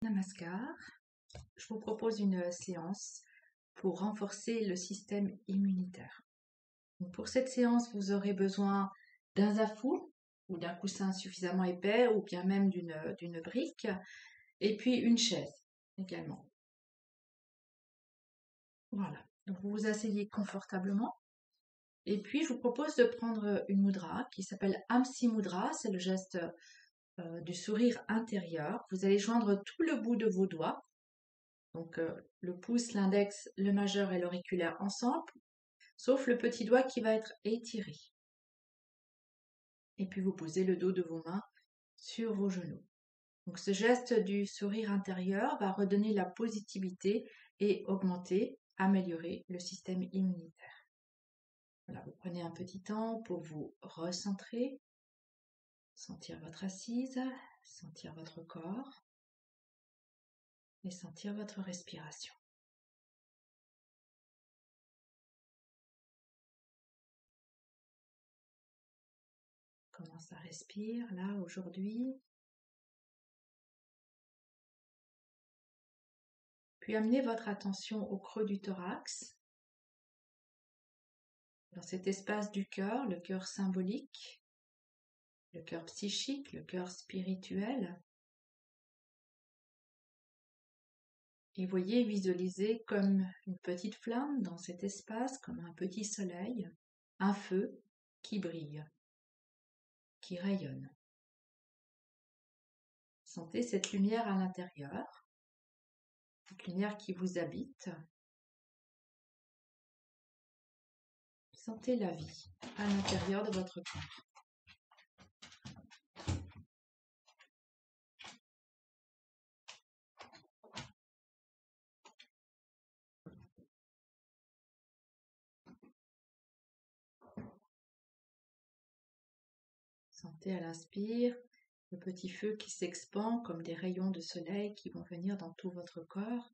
Namaskar. Je vous propose une séance pour renforcer le système immunitaire. Donc pour cette séance, vous aurez besoin d'un zafou ou d'un coussin suffisamment épais ou bien même d'une brique et puis une chaise également. Voilà, donc vous vous asseyez confortablement et puis je vous propose de prendre une mudra qui s'appelle Amsi Mudra, c'est le geste du sourire intérieur. Vous allez joindre tout le bout de vos doigts. Donc le pouce, l'index, le majeur et l'auriculaire ensemble, sauf le petit doigt qui va être étiré. Et puis vous posez le dos de vos mains sur vos genoux. Donc ce geste du sourire intérieur va redonner la positivité et augmenter, améliorer le système immunitaire. Voilà, vous prenez un petit temps pour vous recentrer, sentir votre assise, sentir votre corps et sentir votre respiration. Comment ça respire là aujourd'hui? Puis amenez votre attention au creux du thorax, dans cet espace du cœur, le cœur symbolique, le cœur psychique, le cœur spirituel. Et voyez, visualisez comme une petite flamme dans cet espace, comme un petit soleil, un feu qui brille, qui rayonne. Sentez cette lumière à l'intérieur, cette lumière qui vous habite. Sentez la vie à l'intérieur de votre corps. Sentez à l'inspire le petit feu qui s'expand comme des rayons de soleil qui vont venir dans tout votre corps.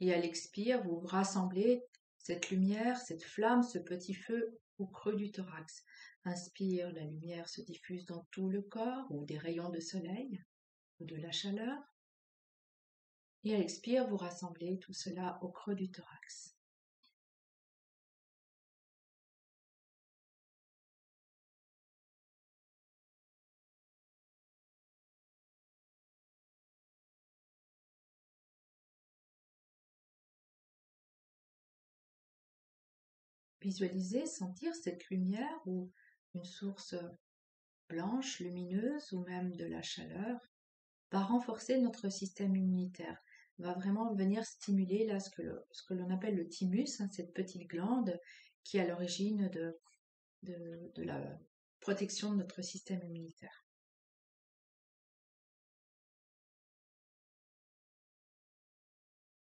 Et à l'expire, vous rassemblez cette lumière, cette flamme, ce petit feu au creux du thorax. Inspire, la lumière se diffuse dans tout le corps, ou des rayons de soleil, ou de la chaleur. Et à l'expire, vous rassemblez tout cela au creux du thorax. Visualisez, sentir cette lumière ou une source blanche, lumineuse ou même de la chaleur va renforcer notre système immunitaire, va vraiment venir stimuler là ce que l'on appelle le thymus, cette petite glande qui est à l'origine de la protection de notre système immunitaire.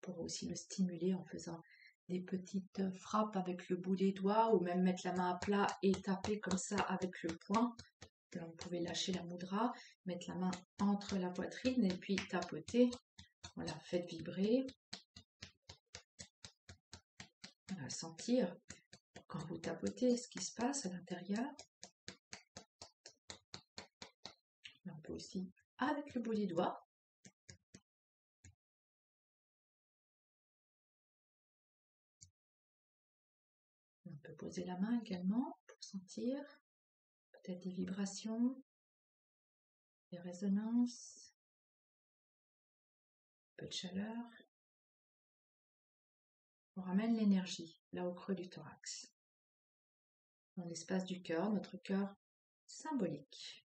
Pour aussi le stimuler en faisant des petites frappes avec le bout des doigts ou même mettre la main à plat et taper comme ça avec le poing. Vous pouvez lâcher la mudra, mettre la main entre la poitrine et puis tapoter. Voilà, faites vibrer. Voilà, sentir quand vous tapotez ce qui se passe à l'intérieur. On peut aussi avec le bout des doigts. On peut poser la main également pour sentir peut-être des vibrations, des résonances, un peu de chaleur. On ramène l'énergie là au creux du thorax, dans l'espace du cœur, notre cœur symbolique.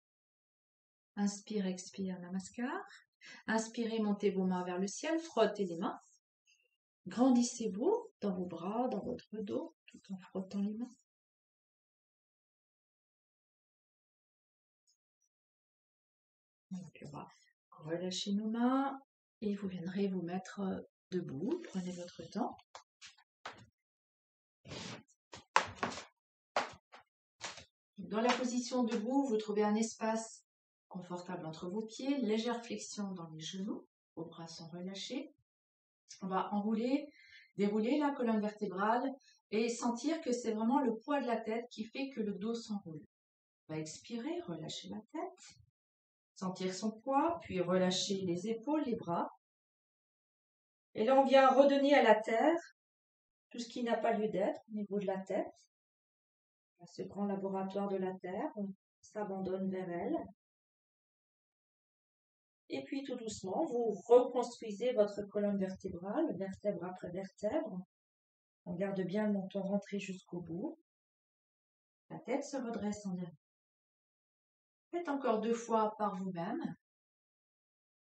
Inspire, expire, namaskar. Inspirez, montez vos mains vers le ciel, frottez les mains. Grandissez-vous dans vos bras, dans votre dos, tout en frottant les mains. Et puis on va relâcher nos mains et vous viendrez vous mettre debout. Prenez votre temps. Dans la position debout, vous trouvez un espace confortable entre vos pieds, légère flexion dans les genoux, vos bras sont relâchés. On va enrouler, dérouler la colonne vertébrale et sentir que c'est vraiment le poids de la tête qui fait que le dos s'enroule. On va expirer, relâcher la tête. Sentir son poids, puis relâcher les épaules, les bras. Et là, on vient redonner à la terre tout ce qui n'a pas lieu d'être au niveau de la tête. Ce grand laboratoire de la terre, on s'abandonne vers elle. Et puis tout doucement, vous reconstruisez votre colonne vertébrale, vertèbre après vertèbre. On garde bien le menton rentré jusqu'au bout. La tête se redresse en avant. Faites encore 2 fois par vous-même.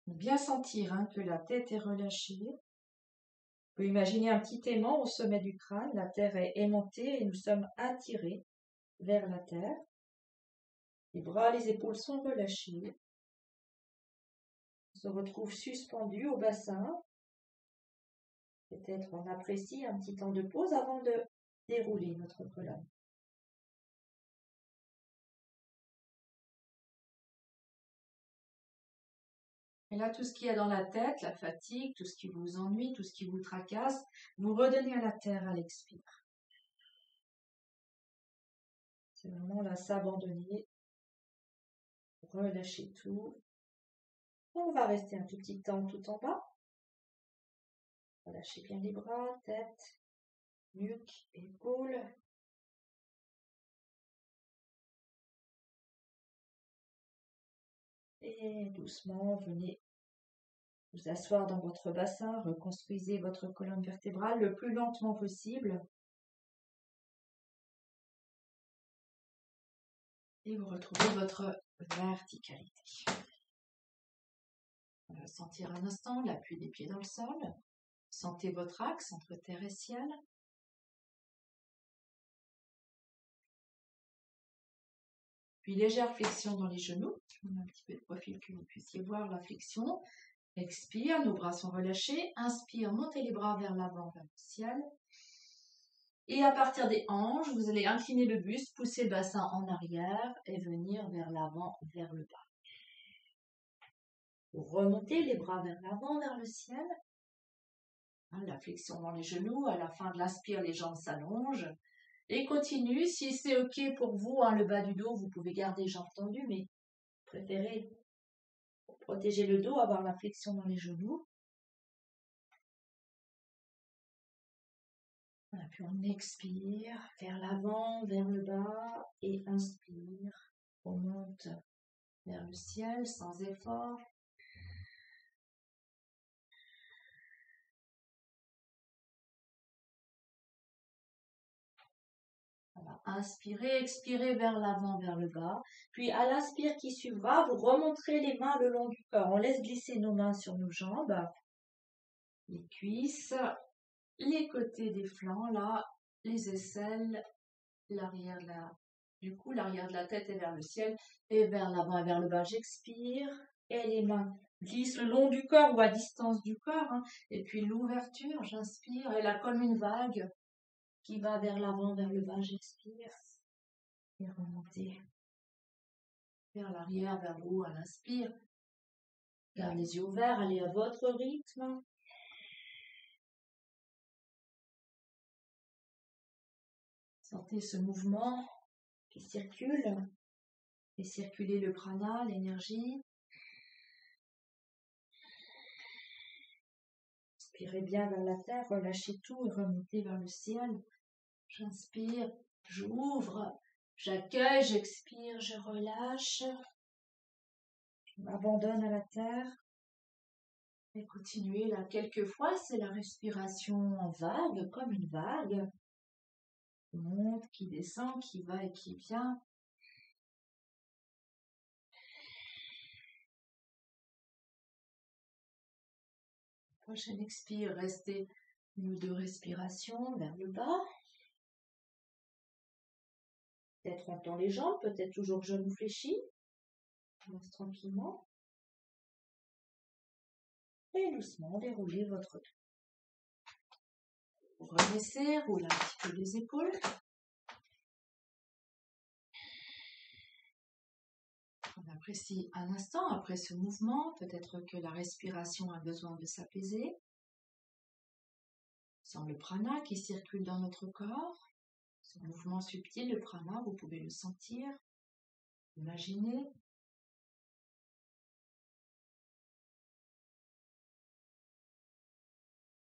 Bien sentir que la tête est relâchée. Vous pouvez imaginer un petit aimant au sommet du crâne. La terre est aimantée et nous sommes attirés vers la terre. Les bras, les épaules sont relâchés. On se retrouve suspendu au bassin. Peut-être on apprécie un petit temps de pause avant de dérouler notre colonne. Et là, tout ce qu'il y a dans la tête, la fatigue, tout ce qui vous ennuie, tout ce qui vous tracasse, vous redonnez à la terre à l'expire. C'est vraiment là, s'abandonner, relâcher tout. On va rester un tout petit temps tout en bas. Relâchez bien les bras, tête, nuque, épaules. Et doucement, venez vous asseoir dans votre bassin, reconstruisez votre colonne vertébrale le plus lentement possible. Et vous retrouvez votre verticalité. On va sentir un instant l'appui des pieds dans le sol. Sentez votre axe entre terre et ciel. Puis légère flexion dans les genoux. On a un petit peu de profil que vous puissiez voir la flexion. Expire, nos bras sont relâchés. Inspire, montez les bras vers l'avant, vers le ciel. Et à partir des hanches, vous allez incliner le buste, pousser le bassin en arrière et venir vers l'avant, vers le bas. Vous remontez les bras vers l'avant, vers le ciel. La flexion dans les genoux. À la fin de l'inspire, les jambes s'allongent. Et continue. Si c'est OK pour vous, le bas du dos, vous pouvez garder les jambes tendues, mais préférez, pour protéger le dos, avoir la flexion dans les genoux. Voilà, puis on expire vers l'avant, vers le bas, et inspire. On monte vers le ciel sans effort. Voilà. Inspirez, expirez vers l'avant, vers le bas. Puis à l'inspire qui suivra, vous remonterez les mains le long du corps. On laisse glisser nos mains sur nos jambes, les cuisses, les côtés des flancs, là, les aisselles, l'arrière de l'arrière de la tête est vers le ciel et vers l'avant et vers le bas. J'expire et les mains glissent le long du corps ou à distance du corps. Et puis l'ouverture, j'inspire et là comme une vague qui va vers l'avant, vers le bas, j'expire et remonter vers l'arrière, vers le haut à l'inspire. Gardez les yeux ouverts, allez à votre rythme. Sentez ce mouvement qui circule et circuler le prana, l'énergie. Inspirez bien vers la terre, relâchez tout et remontez vers le ciel. J'inspire, j'ouvre, j'accueille, j'expire, je relâche. Je m'abandonne à la terre. Et continuez là. Quelquefois, c'est la respiration en vague, comme une vague. Qui monte, qui descend, qui va et qui vient. Prochaine expire, restez 1 ou 2 respirations vers le bas. Peut-être on tend les jambes, peut-être toujours genoux fléchis. On lance tranquillement. Et doucement, déroulez votre dos. Vous rebaissez, roulez un petit peu les épaules. On apprécie un instant après ce mouvement. Peut-être que la respiration a besoin de s'apaiser. Sans le prana qui circule dans notre corps. Ce mouvement subtil, le prana, vous pouvez le sentir. Imaginez.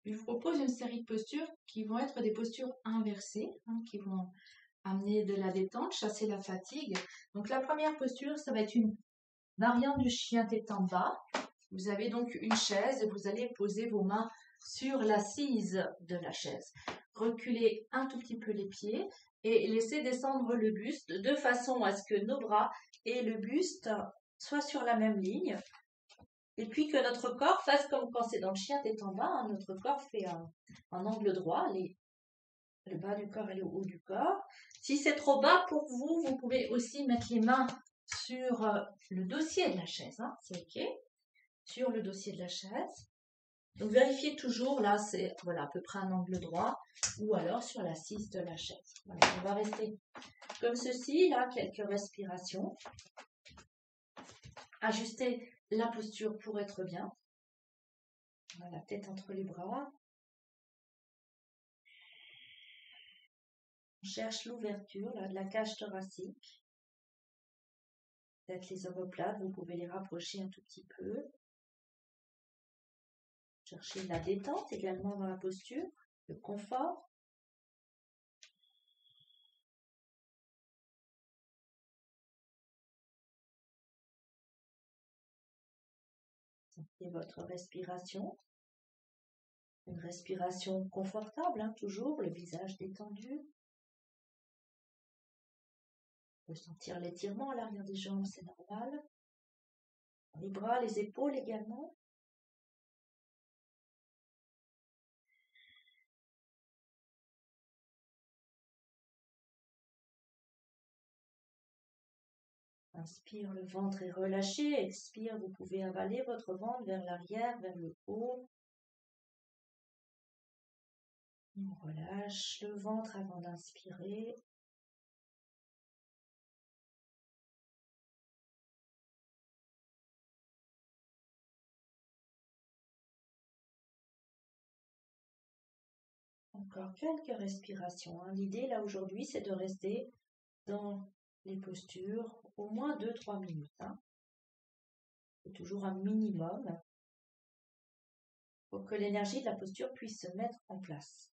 Je vous propose une série de postures qui vont être des postures inversées, qui vont amener de la détente, chasser la fatigue. Donc la première posture, ça va être une variante du chien tête en bas. Vous avez donc une chaise et vous allez poser vos mains sur l'assise de la chaise. Reculez un tout petit peu les pieds et laissez descendre le buste de façon à ce que nos bras et le buste soient sur la même ligne. Et puis que notre corps fasse comme quand c'est dans le chien tête en bas, notre corps fait un angle droit, le bas du corps et le haut du corps. Si c'est trop bas pour vous, vous pouvez aussi mettre les mains sur le dossier de la chaise, c'est ok, sur le dossier de la chaise. Donc vérifiez toujours, là c'est voilà, à peu près un angle droit, ou alors sur l'assise de la chaise. Voilà, on va rester comme ceci, là, quelques respirations. Ajustez la posture pour être bien. La tête entre les bras. On cherche l'ouverture de la cage thoracique. Peut-être les omoplates, vous pouvez les rapprocher un tout petit peu. Cherchez la détente également dans la posture, le confort. Sentez votre respiration. Une respiration confortable, toujours, le visage détendu. On peut sentir l'étirement à l'arrière des jambes, c'est normal. Les bras, les épaules également. Inspire, le ventre est relâché. Expire, vous pouvez avaler votre ventre vers l'arrière, vers le haut. On relâche le ventre avant d'inspirer. Encore quelques respirations. L'idée là aujourd'hui, c'est de rester dans les postures au moins 2-3 minutes. C'est toujours un minimum pour que l'énergie de la posture puisse se mettre en place.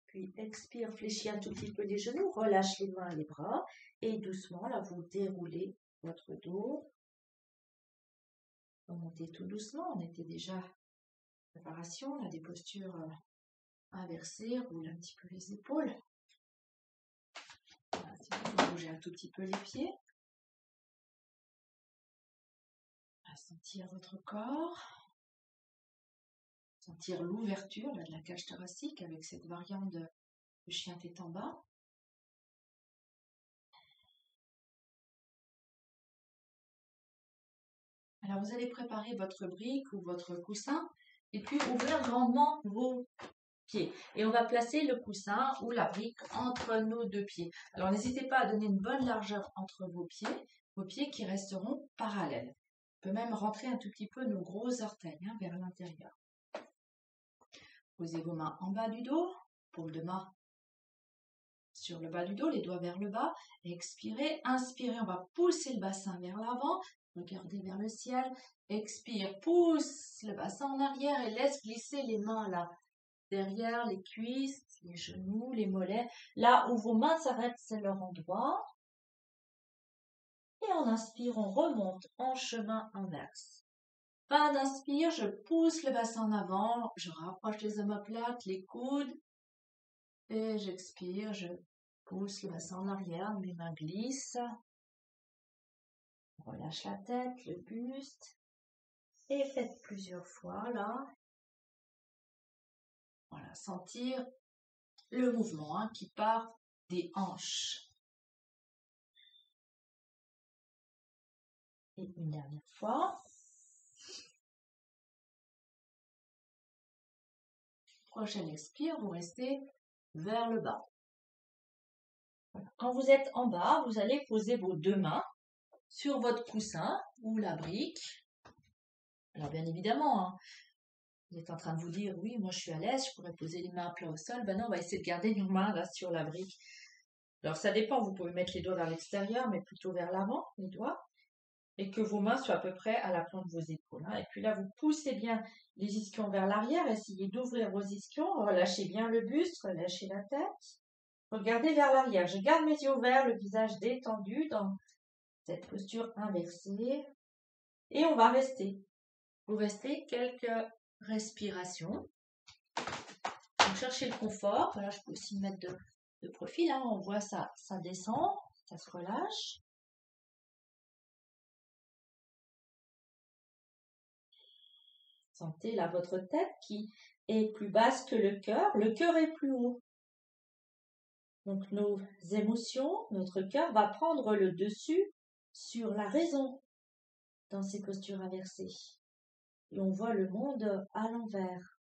Puis expire, fléchis un tout petit peu les genoux, relâche les mains et les bras et doucement, là, vous déroulez votre dos. Remontez tout doucement, on était déjà en préparation, là, des postures inversées, roulez un petit peu les épaules. Voilà, si vous bougez un tout petit peu les pieds. À sentir votre corps. Sentir l'ouverture de la cage thoracique avec cette variante de chien tête en bas. Alors vous allez préparer votre brique ou votre coussin et puis ouvrir grandement vos pieds. Et on va placer le coussin ou la brique entre nos deux pieds. Alors n'hésitez pas à donner une bonne largeur entre vos pieds qui resteront parallèles. On peut même rentrer un tout petit peu nos gros orteils vers l'intérieur. Posez vos mains en bas du dos, paume de main sur le bas du dos, les doigts vers le bas. Expirez, inspirez, on va pousser le bassin vers l'avant. Regardez vers le ciel. Expire, pousse le bassin en arrière et laisse glisser les mains là. Derrière les cuisses, les genoux, les mollets. Là où vos mains s'arrêtent, c'est leur endroit. Et en inspire, on remonte en chemin inverse. Fin d'inspire, je pousse le bassin en avant, je rapproche les omoplates, les coudes. Et j'expire, je pousse le bassin en arrière, mes mains glissent. Relâche la tête, le buste. Et faites plusieurs fois là. Voilà, sentir le mouvement qui part des hanches. Et une dernière fois. Prochaine expire, vous restez vers le bas. Voilà. Quand vous êtes en bas, vous allez poser vos deux mains sur votre coussin ou la brique. Alors bien évidemment, hein, vous êtes en train de vous dire, oui, moi je suis à l'aise, je pourrais poser les mains à plat au sol. Ben non, on va essayer de garder nos mains là sur la brique. Alors ça dépend, vous pouvez mettre les doigts vers l'extérieur, mais plutôt vers l'avant, les doigts, et que vos mains soient à peu près à la pointe de vos épaules, hein. Et puis là, vous poussez bien les ischions vers l'arrière, essayez d'ouvrir vos ischions, relâchez bien le buste, relâchez la tête. Regardez vers l'arrière. Je garde mes yeux ouverts, le visage détendu dans cette posture inversée. Et on va rester. Vous restez quelques respirations. Donc, cherchez le confort. Voilà, je peux aussi me mettre de profil. Hein. On voit ça descend, ça se relâche. Sentez là votre tête qui est plus basse que le cœur. Le cœur est plus haut. Donc nos émotions, notre cœur va prendre le dessus sur la raison dans ces postures inversées. Et on voit le monde à l'envers.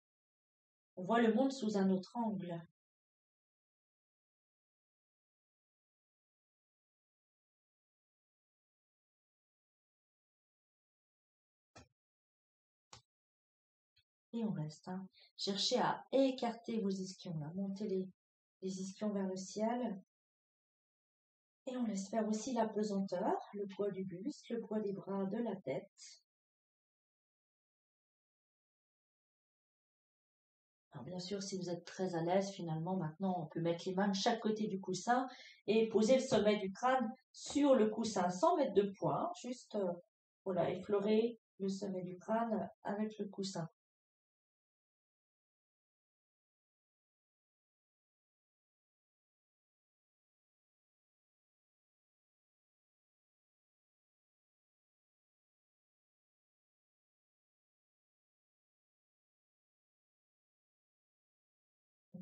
On voit le monde sous un autre angle. Et on reste. Hein. Cherchez à écarter vos ischions, là. Montez les ischions vers le ciel. Et on laisse faire aussi la pesanteur, le poids du buste, le poids des bras, de la tête. Alors bien sûr, si vous êtes très à l'aise, finalement, maintenant, on peut mettre les mains de chaque côté du coussin et poser le sommet du crâne sur le coussin sans mettre de poids. Juste, voilà, effleurer le sommet du crâne avec le coussin.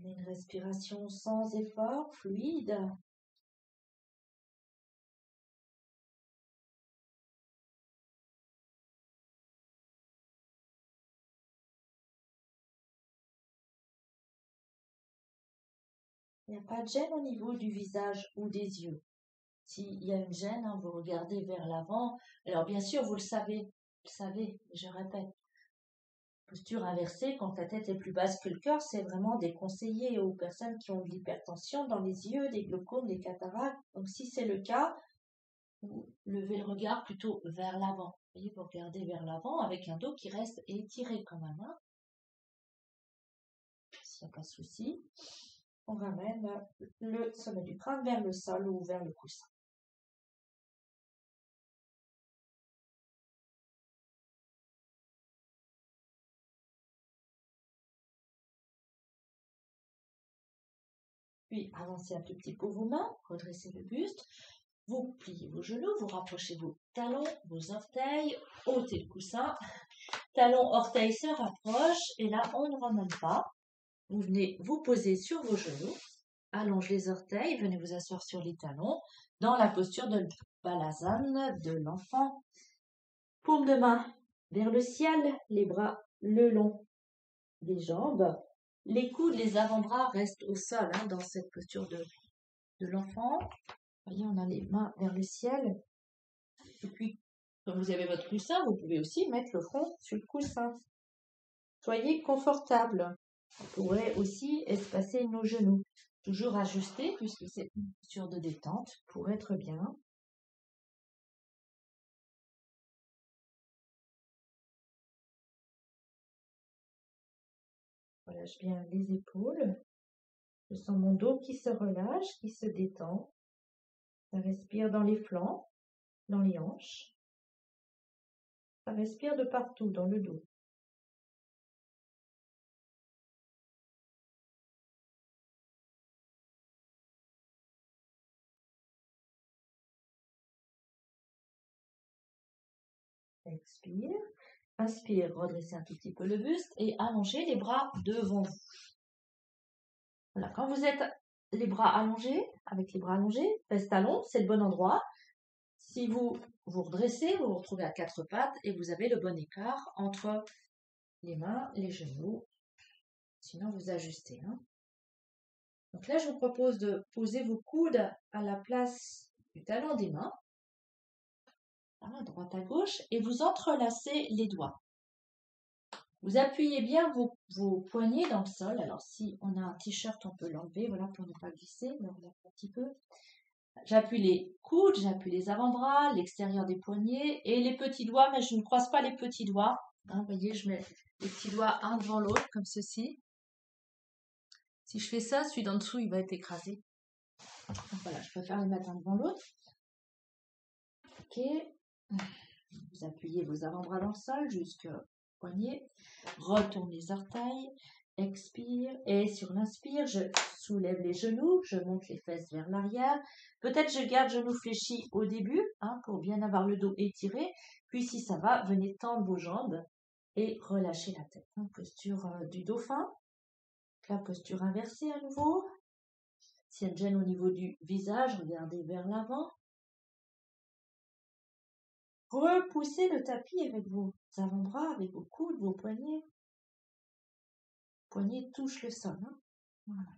Une respiration sans effort, fluide. Il n'y a pas de gêne au niveau du visage ou des yeux. S'il y a une gêne, hein, vous regardez vers l'avant. Alors bien sûr, vous le savez, je répète. Posture inversée, quand la tête est plus basse que le cœur, c'est vraiment déconseillé aux personnes qui ont de l'hypertension dans les yeux, des glaucomes, des cataractes. Donc si c'est le cas, vous levez le regard plutôt vers l'avant. Vous regardez vers l'avant avec un dos qui reste étiré quand même. Hein. S'il n'y a pas de souci, on ramène le sommet du crâne vers le sol ou vers le coussin. Puis avancez un tout petit peu vos mains, redressez le buste, vous pliez vos genoux, vous rapprochez vos talons, vos orteils, ôtez le coussin, talons, orteils se rapprochent et là on ne remonte pas. Vous venez vous poser sur vos genoux, allonge les orteils, venez vous asseoir sur les talons dans la posture de Balasana de l'enfant. Paume de main vers le ciel, les bras le long des jambes. Les coudes, les avant-bras restent au sol hein, dans cette posture de l'enfant. Voyez, on a les mains vers le ciel. Et puis, quand vous avez votre coussin, vous pouvez aussi mettre le front sur le coussin. Soyez confortable. On pourrait aussi espacer nos genoux. Toujours ajuster puisque c'est une posture de détente pour être bien. Relâche bien les épaules. Je sens mon dos qui se relâche, qui se détend. Ça respire dans les flancs, dans les hanches. Ça respire de partout dans le dos. Expire. Inspire, redressez un tout petit peu le buste et allongez les bras devant vous. Voilà, quand vous êtes les bras allongés, avec les bras allongés, fesses talons, c'est le bon endroit. Si vous vous redressez, vous vous retrouvez à quatre pattes et vous avez le bon écart entre les mains, les genoux. Sinon, vous ajustez. Hein. Donc là, je vous propose de poser vos coudes à la place du talon des mains, à droite à gauche, et vous entrelacez les doigts. Vous appuyez bien vos poignets dans le sol. Alors, si on a un t-shirt, on peut l'enlever, voilà, pour ne pas glisser, le relâche un petit peu. J'appuie les coudes, j'appuie les avant-bras, l'extérieur des poignets et les petits doigts, mais je ne croise pas les petits doigts. Hein, vous voyez, je mets les petits doigts un devant l'autre, comme ceci. Si je fais ça, celui d'en dessous, il va être écrasé. Donc voilà, je préfère les mettre un devant l'autre. Ok. Vous appuyez vos avant-bras dans le sol jusqu'au poignet. Retourne les orteils. Expire. Et sur l'inspire, je soulève les genoux. Je monte les fesses vers l'arrière. Peut-être je garde genoux fléchis au début pour bien avoir le dos étiré. Puis si ça va, venez tendre vos jambes et relâchez la tête. Posture du dauphin. La posture inversée à nouveau. S'il y a une gêne au niveau du visage, regardez vers l'avant. Repoussez le tapis avec vos avant-bras, avec vos coudes, vos poignets. Poignets touchent le sol. Voilà.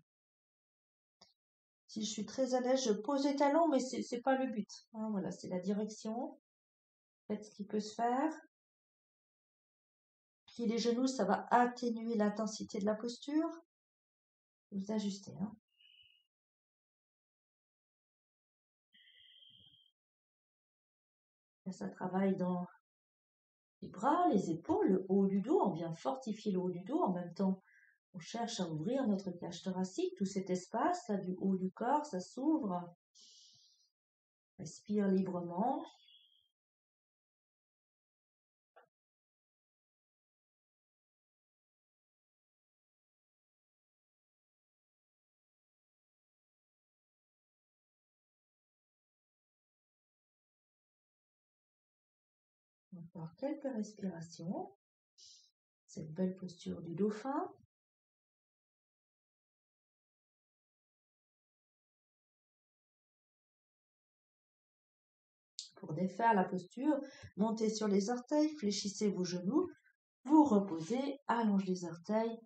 Si je suis très à l'aise, je pose les talons, mais c'est pas le but. Voilà, c'est la direction. Faites ce qui peut se faire. Puis les genoux, ça va atténuer l'intensité de la posture. Vous ajustez. Là, ça travaille dans les bras, les épaules, le haut du dos. On vient fortifier le haut du dos. En même temps, on cherche à ouvrir notre cage thoracique. Tout cet espace là du haut du corps, ça s'ouvre. Respire librement. Encore quelques respirations. Cette belle posture du dauphin. Pour défaire la posture, montez sur les orteils, fléchissez vos genoux, vous reposez, allongez les orteils.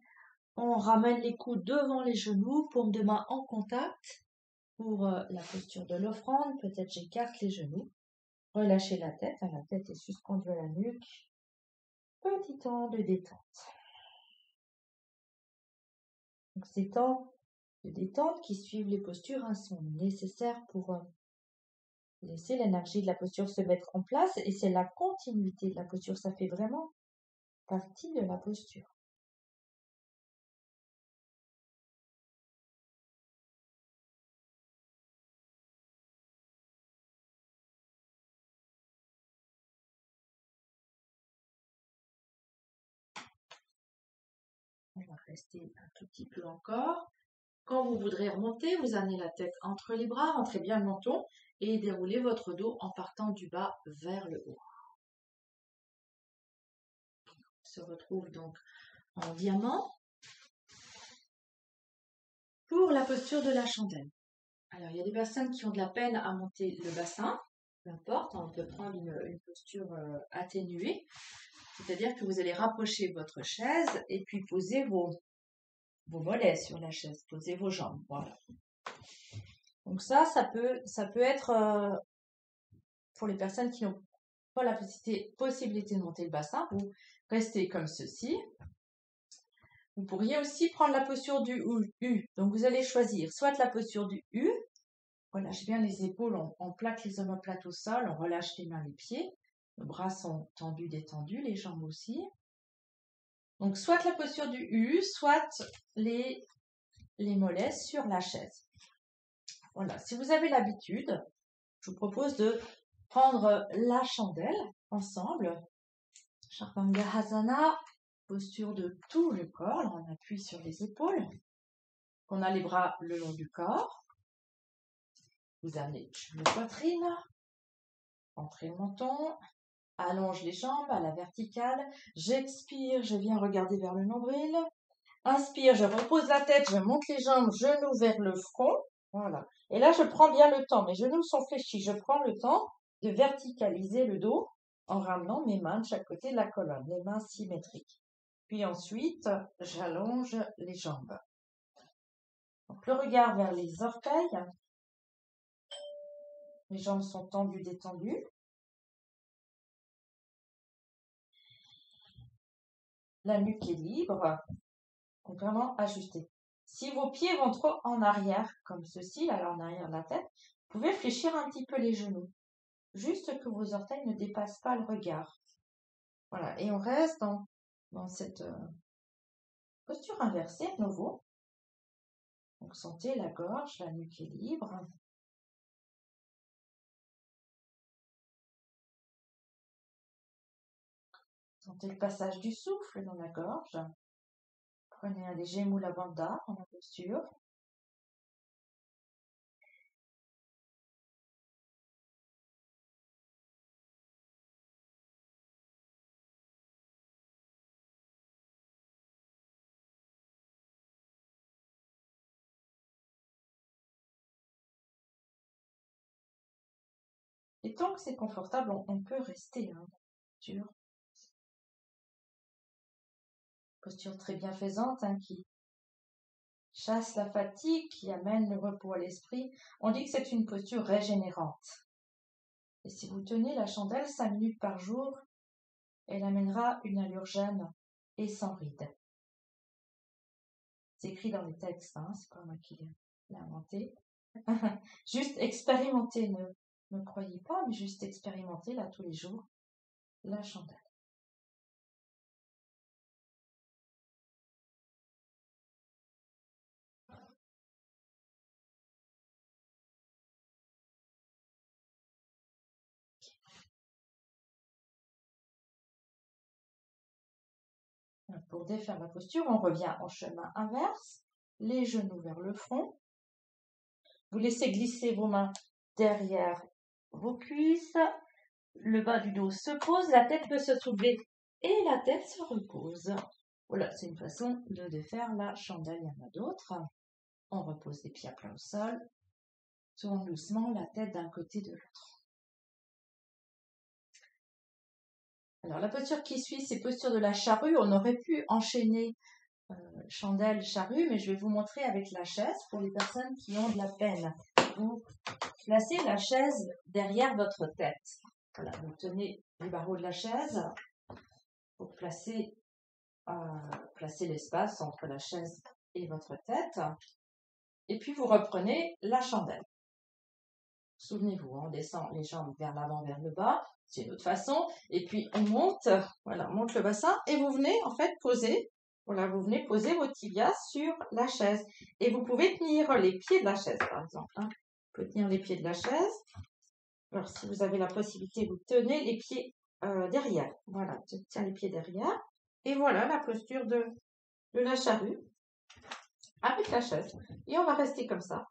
On ramène les coudes devant les genoux, paume de main en contact. Pour la posture de l'offrande, peut-être j'écarte les genoux. Relâchez la tête est suspendue à la nuque. Petit temps de détente. Donc ces temps de détente qui suivent les postures sont nécessaires pour laisser l'énergie de la posture se mettre en place et c'est la continuité de la posture, ça fait vraiment partie de la posture. On va rester un tout petit peu encore. Quand vous voudrez remonter, vous amenez la tête entre les bras, rentrez bien le menton et déroulez votre dos en partant du bas vers le haut. On se retrouve donc en diamant pour la posture de la chandelle. Alors, il y a des personnes qui ont de la peine à monter le bassin, peu importe, on peut prendre une posture atténuée, c'est-à-dire que vous allez rapprocher votre chaise et puis poser vos mollets sur la chaise, posez vos jambes, voilà. Donc ça peut être pour les personnes qui n'ont pas la possibilité de monter le bassin, vous restez comme ceci. Vous pourriez aussi prendre la posture du U. Donc vous allez choisir soit la posture du U, relâche bien les épaules, on plaque les omoplates au sol, on relâche les mains, les pieds, nos bras sont tendus, détendus, les jambes aussi. Donc soit la posture du U, soit les mollets sur la chaise. Voilà, si vous avez l'habitude, je vous propose de prendre la chandelle ensemble. Chaturanga, posture de tout le corps, on appuie sur les épaules. On a les bras le long du corps. Vous amenez la poitrine, rentrez le menton, allonge les jambes à la verticale. J'expire, je viens regarder vers le nombril. Inspire, je repose la tête, je monte les jambes, genoux vers le front. Voilà. Et là, je prends bien le temps. Mes genoux sont fléchis. Je prends le temps de verticaliser le dos en ramenant mes mains de chaque côté de la colonne, les mains symétriques. Puis ensuite, j'allonge les jambes. Donc, le regard vers les orteils. Les jambes sont tendues, détendues. La nuque est libre. Donc, vraiment ajustée. Si vos pieds vont trop en arrière, comme ceci, alors en arrière de la tête, vous pouvez fléchir un petit peu les genoux. Juste que vos orteils ne dépassent pas le regard. Voilà, et on reste dans cette posture inversée de nouveau. Donc sentez la gorge, la nuque est libre. Sentez le passage du souffle dans la gorge. Prenez un léger moula bandha dans la posture. Et tant que c'est confortable, on peut rester en posture. Posture très bienfaisante qui chasse la fatigue, qui amène le repos à l'esprit. On dit que c'est une posture régénérante. Et si vous tenez la chandelle 5 minutes par jour, elle amènera une allure jeune et sans rides. C'est écrit dans les textes, c'est pas moi qui l'ai inventé. Juste expérimentez, ne croyez pas, mais juste expérimentez là tous les jours la chandelle. Pour défaire la posture, on revient en chemin inverse, les genoux vers le front. Vous laissez glisser vos mains derrière vos cuisses, le bas du dos se pose, la tête peut se soulever et la tête se repose. Voilà, c'est une façon de défaire la chandelle, il y en a d'autres. On repose les pieds à plat au sol, tourne doucement la tête d'un côté de l'autre. Alors la posture qui suit, c'est posture de la charrue. On aurait pu enchaîner chandelle, charrue, mais je vais vous montrer avec la chaise pour les personnes qui ont de la peine. Vous placez la chaise derrière votre tête. Voilà, vous tenez les barreaux de la chaise pour placer l'espace entre la chaise et votre tête. Et puis vous reprenez la chandelle. Souvenez-vous, on descend les jambes vers l'avant, vers le bas. C'est une autre façon. Et puis on monte, voilà, on monte le bassin et vous venez en fait poser. Voilà, vous venez poser vos tibias sur la chaise. Et vous pouvez tenir les pieds de la chaise, par exemple. Vous pouvez tenir les pieds de la chaise. Alors, si vous avez la possibilité, vous tenez les pieds derrière. Voilà, je tiens les pieds derrière. Et voilà la posture de la charrue avec la chaise. Et on va rester comme ça.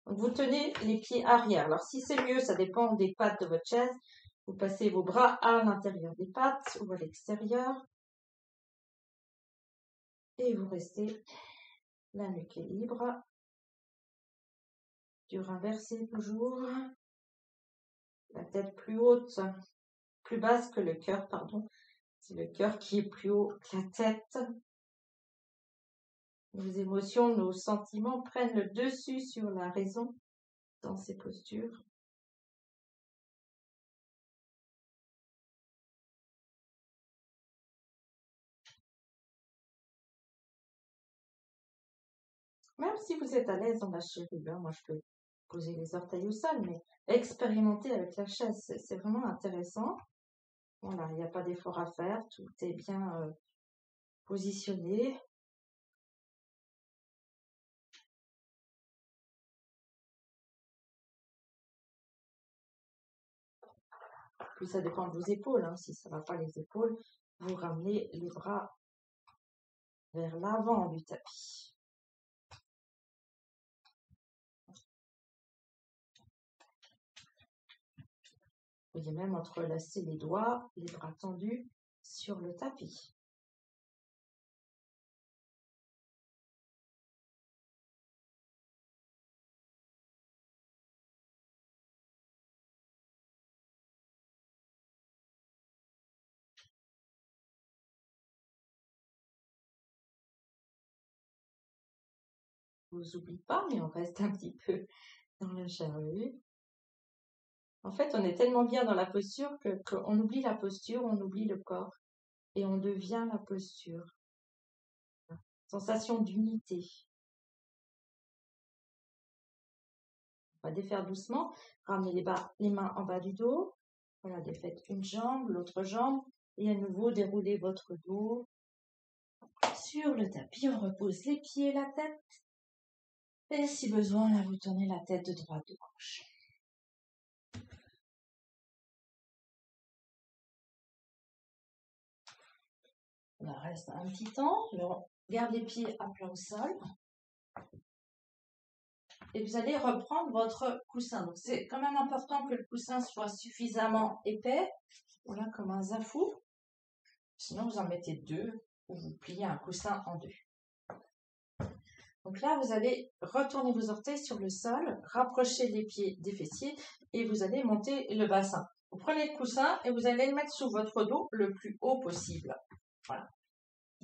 Donc, vous tenez les pieds arrière. Alors, si c'est mieux, ça dépend des pattes de votre chaise. Vous passez vos bras à l'intérieur des pattes ou à l'extérieur. Et vous restez la nuque est libre. Posture inversée toujours. La tête plus haute, plus basse que le cœur, pardon. C'est le cœur qui est plus haut que la tête. Nos émotions, nos sentiments prennent le dessus sur la raison dans ces postures. Même si vous êtes à l'aise dans la chérube, moi je peux poser les orteils au sol, mais expérimenter avec la chaise, c'est vraiment intéressant. Voilà, il n'y a pas d'effort à faire, tout est bien positionné. Puis ça dépend de vos épaules, si ça ne va pas les épaules, vous ramenez les bras vers l'avant du tapis. Vous pouvez même entrelacer les doigts, les bras tendus sur le tapis. vous oublie pas, mais on reste un petit peu dans la charrue. En fait, on est tellement bien dans la posture qu'on oublie la posture, on oublie le corps et on devient la posture. Sensation d'unité. On va défaire doucement, ramener les mains en bas du dos. Voilà, défaites une jambe, l'autre jambe et à nouveau déroulez votre dos sur le tapis. On repose les pieds, la tête. Et si besoin, là, vous tournez la tête de droite, de gauche. On reste un petit temps. Alors, garde les pieds à plat au sol. Et vous allez reprendre votre coussin. Donc, c'est quand même important que le coussin soit suffisamment épais. Voilà, comme un zafou. Sinon, vous en mettez deux ou vous pliez un coussin en deux. Donc là, vous allez retourner vos orteils sur le sol, rapprocher les pieds des fessiers et vous allez monter le bassin. Vous prenez le coussin et vous allez le mettre sous votre dos le plus haut possible. Voilà.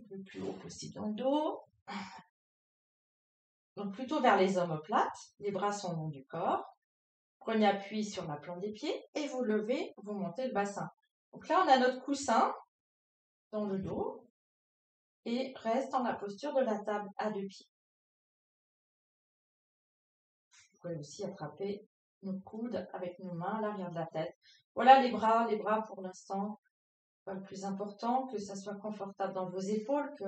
Le plus haut possible dans le dos. Donc plutôt vers les omoplates, les bras sont au long du corps. Prenez appui sur la plante des pieds et vous levez, vous montez le bassin. Donc là, on a notre coussin dans le dos et reste dans la posture de la table à deux pieds. Vous pouvez aussi attraper nos coudes avec nos mains à l'arrière de la tête. Voilà les bras pour l'instant, pas le plus important, que ça soit confortable dans vos épaules, que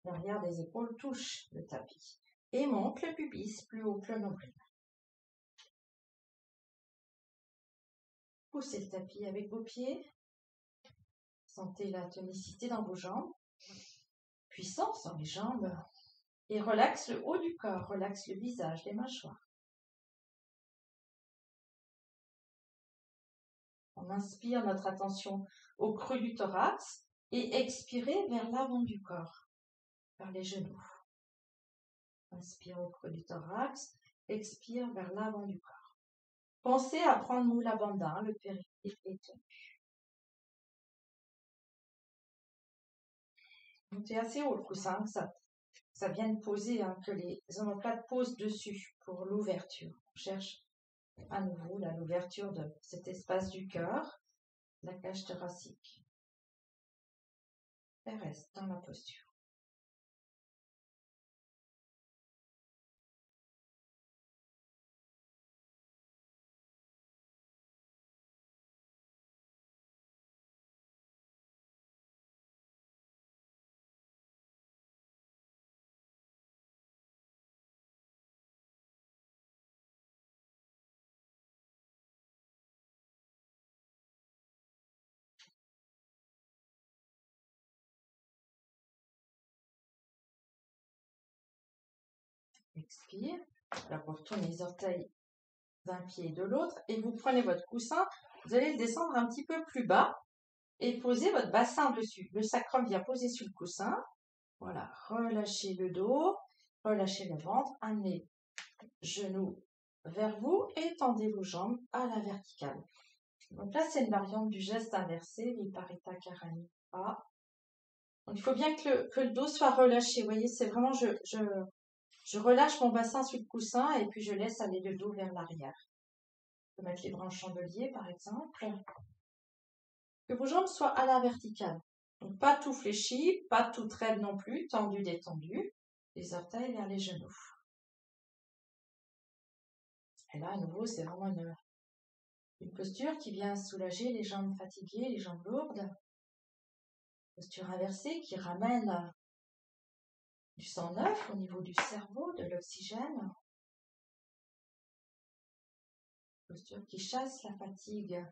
l'arrière des épaules touche le tapis. Et monte le pubis plus haut que le nombril. Poussez le tapis avec vos pieds. Sentez la tonicité dans vos jambes. Puissance dans les jambes. Et relaxe le haut du corps, relaxe le visage, les mâchoires. On inspire notre attention au creux du thorax et expirez vers l'avant du corps, vers les genoux. Inspire au creux du thorax, expire vers l'avant du corps. Pensez à prendre moule à bandin, le périnée est tenu. Montez assez haut le coussin, ça vient de poser, que les omoplates posent dessus pour l'ouverture. On cherche à nouveau l'ouverture de cet espace du cœur, la cage thoracique. Et reste dans la posture. Expire. Alors, vous retournez les orteils d'un pied et de l'autre et vous prenez votre coussin. Vous allez le descendre un petit peu plus bas et posez votre bassin dessus. Le sacrum vient poser sur le coussin. Voilà. Relâchez le dos, relâchez le ventre, amenez genoux vers vous et tendez vos jambes à la verticale. Donc là, c'est une variante du geste inversé, Viparita Karanippa. Donc, il faut bien que le dos soit relâché. Vous voyez, c'est vraiment, je relâche mon bassin sur le coussin et puis je laisse aller le dos vers l'arrière. Je peux mettre les bras en chandelier, par exemple. Que vos jambes soient à la verticale. Donc, pas tout fléchi, pas tout raide non plus, tendu, détendu. Les orteils vers les genoux. Et là, à nouveau, c'est vraiment une posture qui vient soulager les jambes fatiguées, les jambes lourdes. Posture inversée qui ramène du sang neuf au niveau du cerveau, de l'oxygène. Posture qui chasse la fatigue.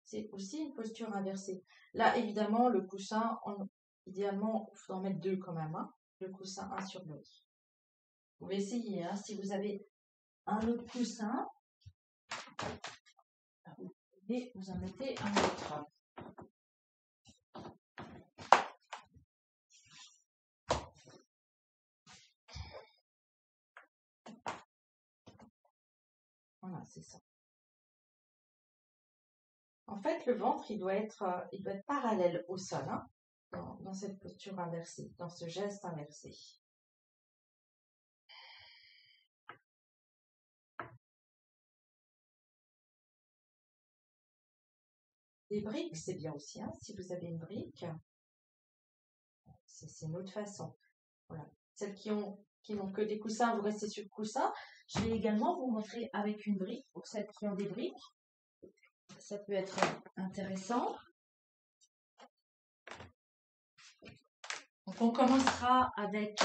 C'est aussi une posture inversée. Là, évidemment, le coussin, idéalement, il faut en mettre deux quand même. Le coussin un sur l'autre. Vous pouvez essayer. Si vous avez un autre coussin, vous en mettez un autre. Voilà, c'est ça. En fait, le ventre, il doit être parallèle au sol. dans cette posture inversée, dans ce geste inversé. Les briques, c'est bien aussi, hein, si vous avez une brique, c'est une autre façon. Voilà. Celles qui n'ont que des coussins, vous restez sur le coussin. Je vais également vous montrer avec une brique, pour celles qui ont des briques. Ça peut être intéressant. Donc on commencera avec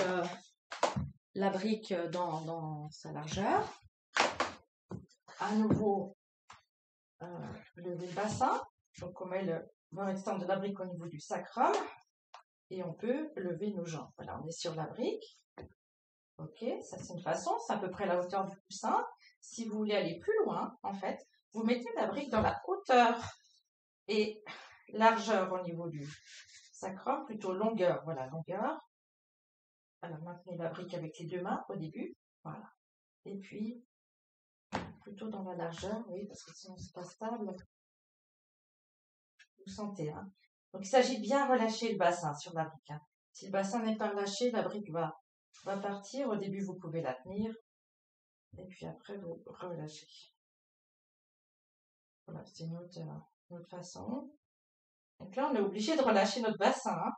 la brique dans sa largeur. À nouveau, lever le bassin. Donc on met le restant de la brique au niveau du sacrum. Et on peut lever nos jambes. Voilà, on est sur la brique. Ok, ça c'est une façon, c'est à peu près la hauteur du coussin. Si vous voulez aller plus loin, en fait, vous mettez la brique dans la hauteur et largeur au niveau du sacrum, plutôt longueur, voilà, longueur. Alors maintenez la brique avec les deux mains au début, voilà. Et puis, plutôt dans la largeur, oui, parce que sinon c'est pas stable. Vous sentez, hein. Donc il s'agit de bien relâcher le bassin sur la brique, hein. Si le bassin n'est pas relâché, la brique va partir. Au début, vous pouvez la tenir. Et puis après, vous relâchez. Voilà, c'est une autre façon. Donc là, on est obligé de relâcher notre bassin, hein.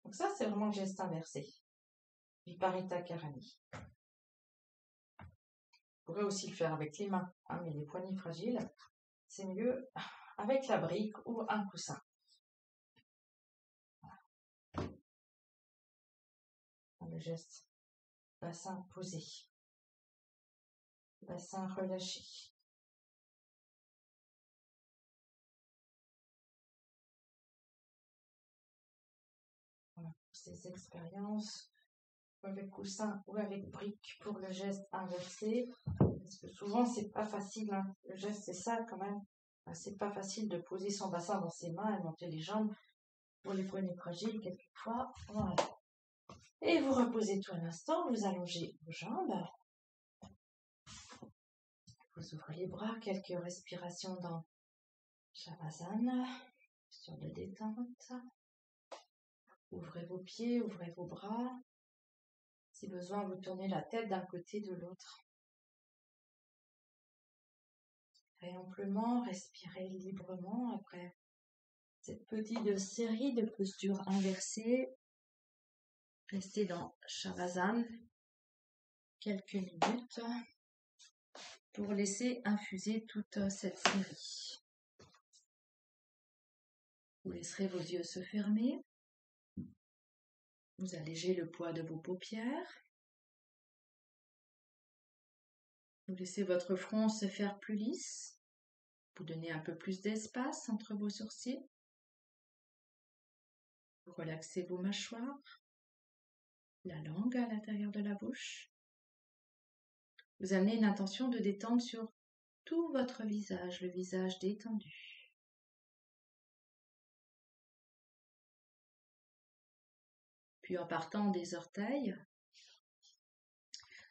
Donc ça, c'est vraiment le geste inversé. Viparita Karani. Vous pourrez aussi le faire avec les mains, hein, mais les poignées fragiles, c'est mieux avec la brique ou un coussin. Le geste, bassin posé, bassin relâché. Voilà, pour ces expériences, avec coussin ou avec brique pour le geste inversé, parce que souvent c'est pas facile, hein. Le geste c'est ça quand même, c'est pas facile de poser son bassin dans ses mains et monter les jambes pour les poignets fragiles quelquefois. Voilà. Et vous reposez tout un instant, vous allongez vos jambes, vous ouvrez les bras, quelques respirations dans Shavasana, posture de détente. Ouvrez vos pieds, ouvrez vos bras. Si besoin, vous tournez la tête d'un côté de l'autre. Et amplement, respirez librement après cette petite série de postures inversées. Restez dans Shavasana quelques minutes pour laisser infuser toute cette série. Vous laisserez vos yeux se fermer. Vous allégez le poids de vos paupières. Vous laissez votre front se faire plus lisse. Vous donnez un peu plus d'espace entre vos sourcils. Vous relaxez vos mâchoires, la langue à l'intérieur de la bouche. Vous amenez une intention de détente sur tout votre visage, le visage détendu. Puis en partant des orteils,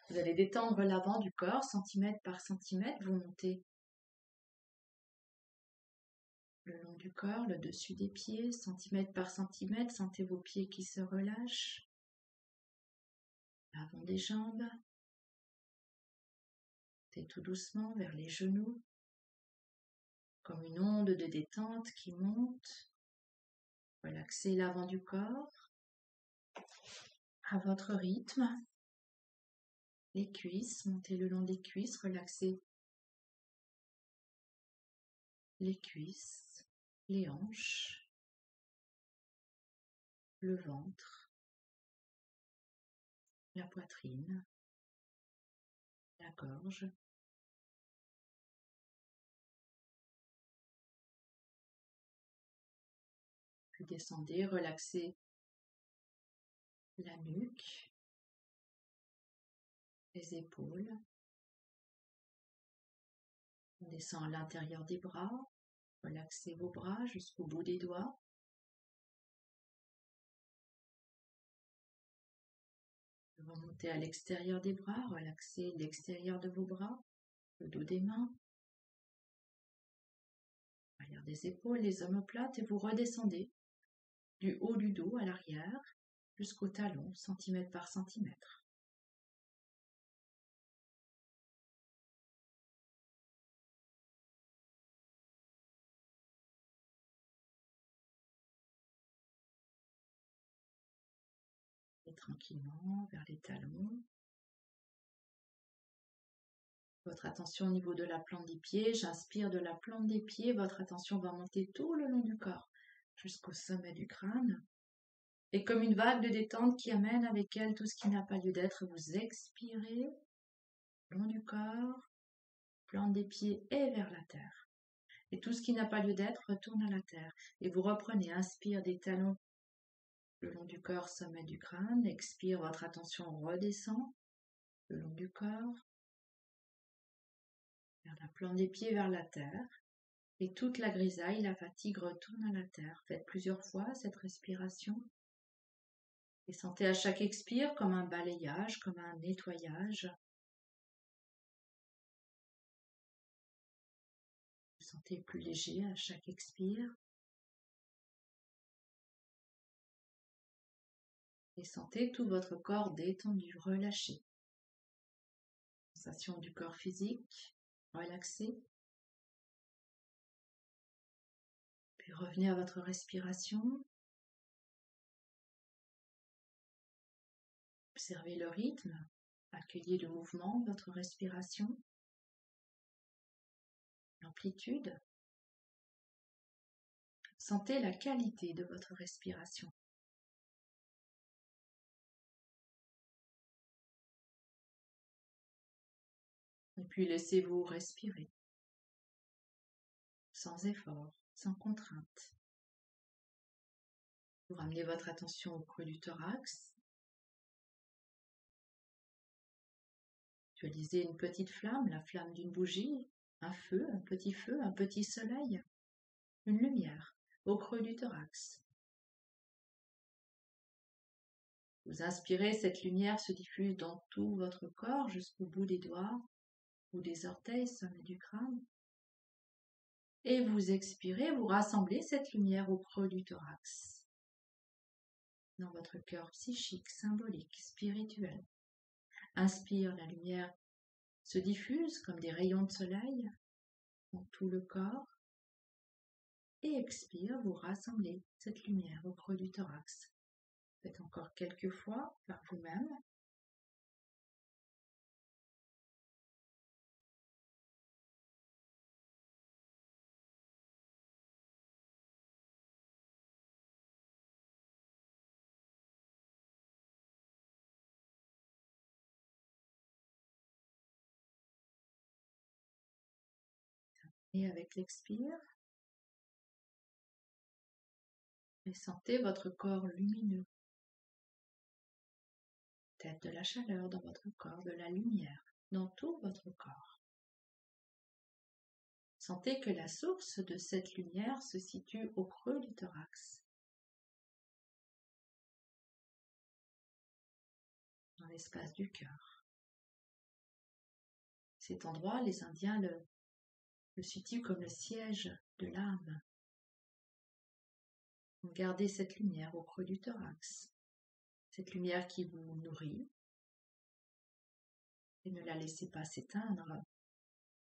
vous allez détendre l'avant du corps, centimètre par centimètre. Vous montez le long du corps, le dessus des pieds, centimètre par centimètre. Sentez vos pieds qui se relâchent. L'avant des jambes. Montez tout doucement vers les genoux, comme une onde de détente qui monte. Relaxez l'avant du corps à votre rythme. Les cuisses, montez le long des cuisses, relaxez les cuisses, les hanches, le ventre, la poitrine, la gorge. Puis descendez, relaxez la nuque, les épaules. On descend à l'intérieur des bras, relaxez vos bras jusqu'au bout des doigts. Remontez à l'extérieur des bras, relaxez l'extérieur de vos bras, le dos des mains. des épaules, les omoplates, et vous redescendez du haut du dos à l'arrière jusqu'au talon, centimètre par centimètre. Et tranquillement vers les talons. Votre attention au niveau de la plante des pieds. J'inspire de la plante des pieds. Votre attention va monter tout le long du corps jusqu'au sommet du crâne. Et comme une vague de détente qui amène avec elle tout ce qui n'a pas lieu d'être, vous expirez, long du corps, plante des pieds et vers la terre. Et tout ce qui n'a pas lieu d'être retourne à la terre. Et vous reprenez, inspire des talons le long du corps, sommet du crâne. Expire, votre attention redescend le long du corps, vers la plante des pieds, vers la terre. Et toute la grisaille, la fatigue retourne à la terre. Faites plusieurs fois cette respiration. Et sentez à chaque expire comme un balayage, comme un nettoyage. Vous sentez plus léger à chaque expire. Et sentez tout votre corps détendu, relâché. Sensation du corps physique, relaxé. Puis revenez à votre respiration. Observez le rythme, accueillez le mouvement de votre respiration, l'amplitude. Sentez la qualité de votre respiration. Et puis laissez-vous respirer, sans effort, sans contrainte. Vous ramenez votre attention au creux du thorax. Visualisez une petite flamme, la flamme d'une bougie, un feu, un petit soleil, une lumière au creux du thorax. Vous inspirez, cette lumière se diffuse dans tout votre corps jusqu'au bout des doigts ou des orteils, sommet du crâne. Et vous expirez, vous rassemblez cette lumière au creux du thorax, dans votre cœur psychique, symbolique, spirituel. Inspire, la lumière se diffuse comme des rayons de soleil dans tout le corps. Et expire, vous rassemblez cette lumière au creux du thorax. Faites encore quelques fois par vous-même. Et avec l'expire, et sentez votre corps lumineux. Peut-être de la chaleur dans votre corps, de la lumière dans tout votre corps. Sentez que la source de cette lumière se situe au creux du thorax, dans l'espace du cœur. Cet endroit, les Indiens le situent comme le siège de l'âme. Gardez cette lumière au creux du thorax, cette lumière qui vous nourrit, et ne la laissez pas s'éteindre.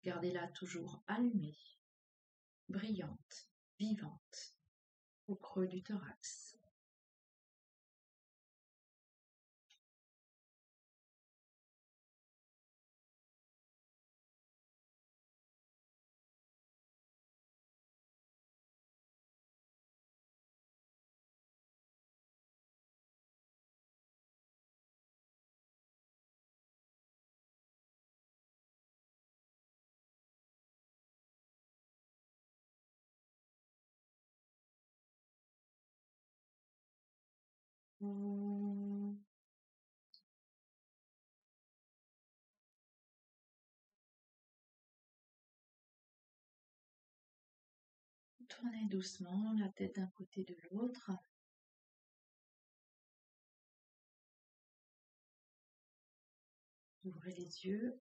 Gardez-la toujours allumée, brillante, vivante, au creux du thorax. Tournez doucement la tête d'un côté de l'autre. Ouvrez les yeux.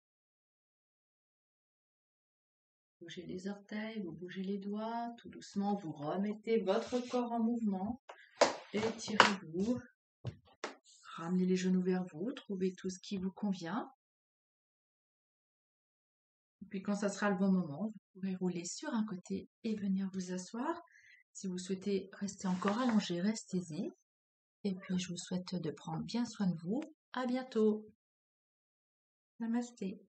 Bougez les orteils, vous bougez les doigts, tout doucement, vous remettez votre corps en mouvement. Étirez-vous. Ramenez les genoux vers vous, trouvez tout ce qui vous convient. Et puis quand ça sera le bon moment, vous pourrez rouler sur un côté et venir vous asseoir. Si vous souhaitez rester encore allongé, restez-y. Et puis je vous souhaite de prendre bien soin de vous. À bientôt. Namasté.